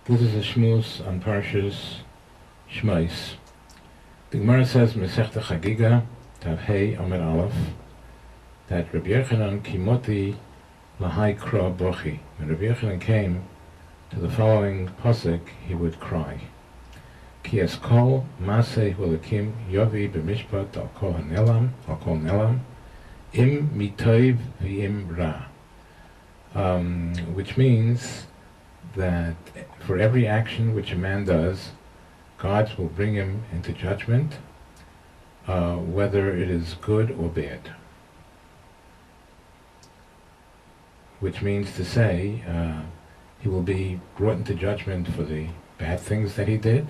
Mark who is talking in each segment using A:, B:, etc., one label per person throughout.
A: This is a Shmos on Parshas Shmos. The Gemara says, Mesechta Chagiga, Tav Hei Amid Aleph, that Rabbi Yochanan Kimoti Lahai Kra Bochi. When Rabbi Yochanan came to the following pasuk, he would cry. Ki es kol maseh hulakim yovi b'mishpat al kol nelam, im mitoiv v'im ra. Which means that for every action which a man does, God will bring him into judgment, whether it is good or bad. Which means to say, he will be brought into judgment for the bad things that he did,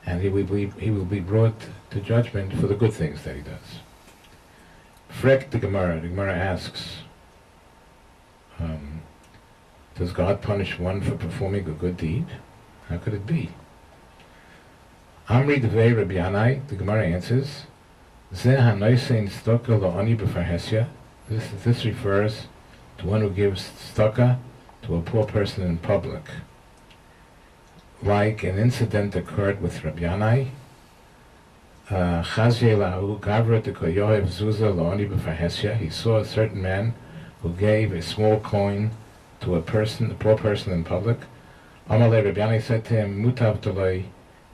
A: and he will be brought to judgment for the good things that he does. Frek the Gemara asks, does God punish one for performing a good deed? How could it be? Amri Devei Rabbi Yanai, the Gemara answers, Zeh hanoisein tzedakah la'ani b'farhesya. This refers to one who gives tzedakah to a poor person in public. Like an incident occurred with Rabbi Yanai, Chazye lahu gavra dekoyohev zuzah la'ani b'farhesya. He saw a certain man who gave a small coin to a poor person in public. Amalei Rabbi Yanai said to him, Mutav Doloi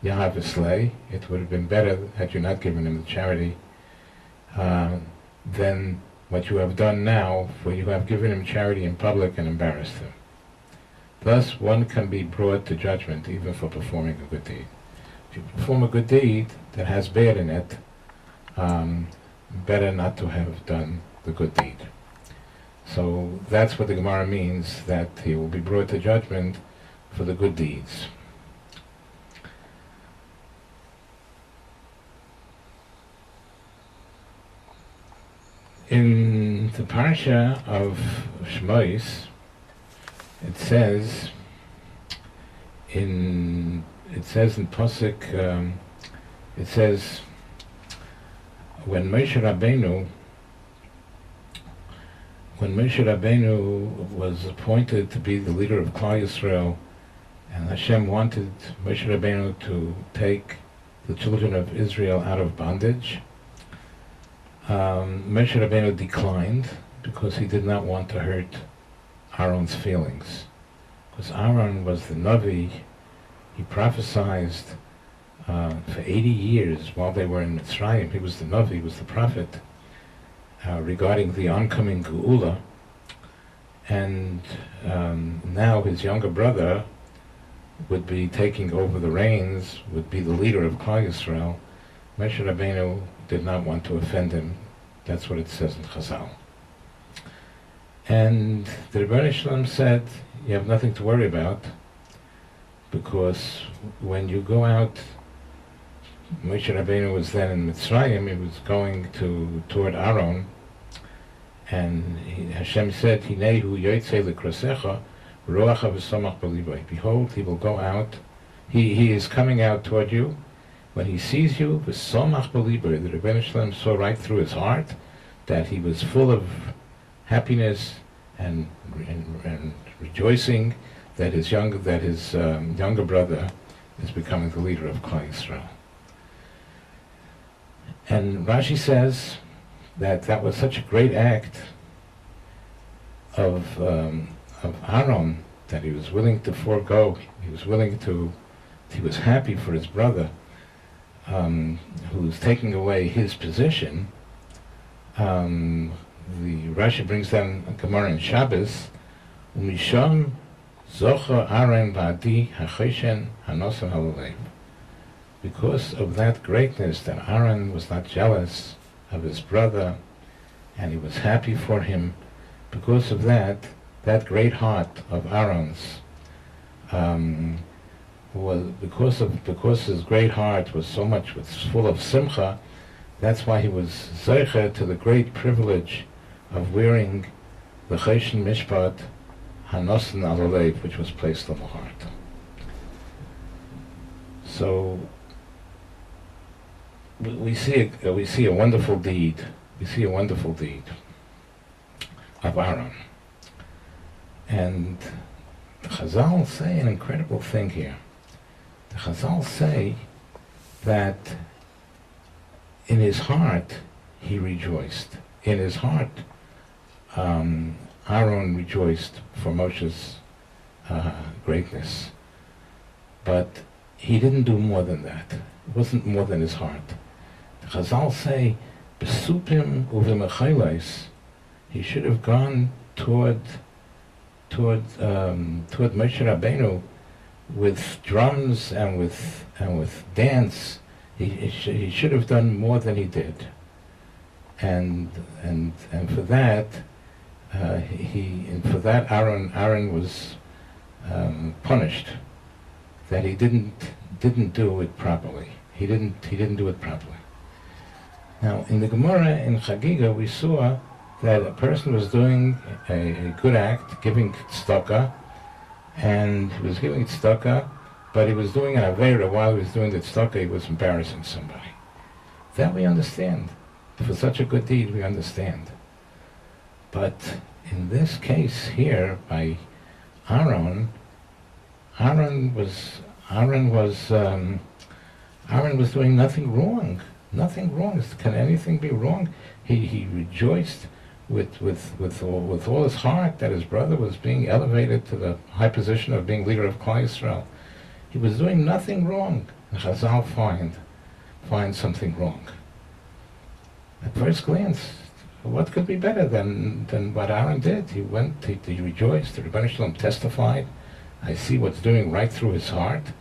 A: Yahav Islay. It would have been better had you not given him the charity than what you have done now, for you have given him charity in public and embarrassed him. Thus, one can be brought to judgment even for performing a good deed. If you perform a good deed that has bad in it, better not to have done the good deed. So that's what the Gemara means, that he will be brought to judgment for the good deeds. In the parsha of Shmos, it says in pasuk, it says when Moshe Rabbeinu was appointed to be the leader of Klal Yisrael, and Hashem wanted Moshe Rabbeinu to take the children of Israel out of bondage, Moshe Rabbeinu declined because he did not want to hurt Aaron's feelings. Because Aaron was the Navi, he prophesied for 80 years while they were in Mitzrayim. He was the Navi, he was the prophet, regarding the oncoming Geula, and now his younger brother would be taking over the reins, would be the leader of Klal Yisrael. Moshe Rabbeinu did not want to offend him. That's what it says in Chazal. And the Rebbeinu Shalom said, you have nothing to worry about, because when you go out, Moshe Rabbeinu was then in Mitzrayim, he was going toward Aaron, and Hashem said, Hinehu yotzei l'krasecha, ruach v'samach b'libay. Behold, he will go out, he is coming out toward you. When he sees you, v'samach b'libay, the Rebbeinu Shalom saw right through his heart that he was full of happiness and rejoicing that his younger brother is becoming the leader of Klal Yisrael. And Rashi says that was such a great act of Aaron that he was willing to forego. He was happy for his brother, who's taking away his position. The Rashi brings down a Gemara in Shabbos, Umisham zocha Aaron ba'adi hachoshen hanosan halalev. Because of that greatness, that Aaron was not jealous of his brother, and he was happy for him. Because of that great heart of Aaron's, was because his great heart was full of simcha. That's why he was zeicha to the great privilege of wearing the choshen mishpat hanosan alalev, which was placed on the heart. So we see a wonderful deed. We see a wonderful deed of Aaron, and The Chazal say an incredible thing here. The Chazal say that in his heart he rejoiced. In his heart, Aaron rejoiced for Moshe's greatness. But he didn't do more than that. It wasn't more than his heart. The Chazal say, Besupim uvemechailos, he should have gone toward Moshe Rabbeinu with drums and with dance. He should have done more than he did, and for that Aaron was punished that he didn't do it properly. He didn't do it properly. Now in the Gemara in Chagiga we saw that a person was doing a good act, giving tzedakah, and he was giving tzedakah, but he was doing an avera while he was doing the tzedakah, he was embarrassing somebody. That we understand. For such a good deed, we understand. But in this case here, by Aaron was doing nothing wrong. Nothing wrong. Can anything be wrong? He rejoiced with all his heart that his brother was being elevated to the high position of being leader of Klal Yisrael. He was doing nothing wrong. And Chazal find something wrong. At first glance, what could be better than what Aaron did? He rejoiced. The Rebbeinu Shalom testified. I see what's doing right through his heart.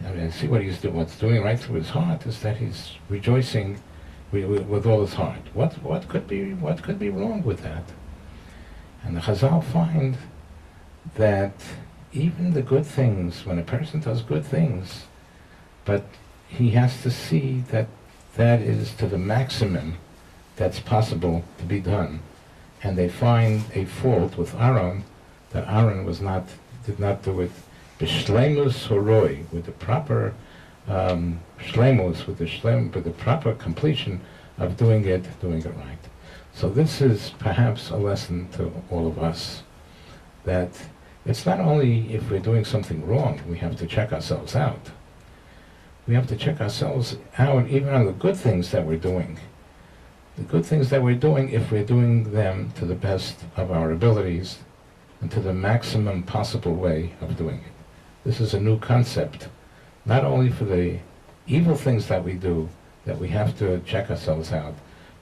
A: I see what's doing right through his heart is that he's rejoicing with all his heart. What could be wrong with that? And the Chazal find that even the good things, when a person does good things, but he has to see that that is to the maximum that's possible to be done. And they find a fault with Aaron, that Aaron did not do it b'shleimus horoi, with the proper shleimus, with the proper completion of doing it right. So this is perhaps a lesson to all of us, that it's not only if we're doing something wrong, we have to check ourselves out. We have to check ourselves out even on the good things that we're doing. The good things that we're doing, if we're doing them to the best of our abilities and to the maximum possible way of doing it. This is a new concept, not only for the evil things that we do, that we have to check ourselves out,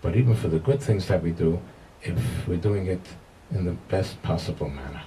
A: but even for the good things that we do, if we're doing it in the best possible manner.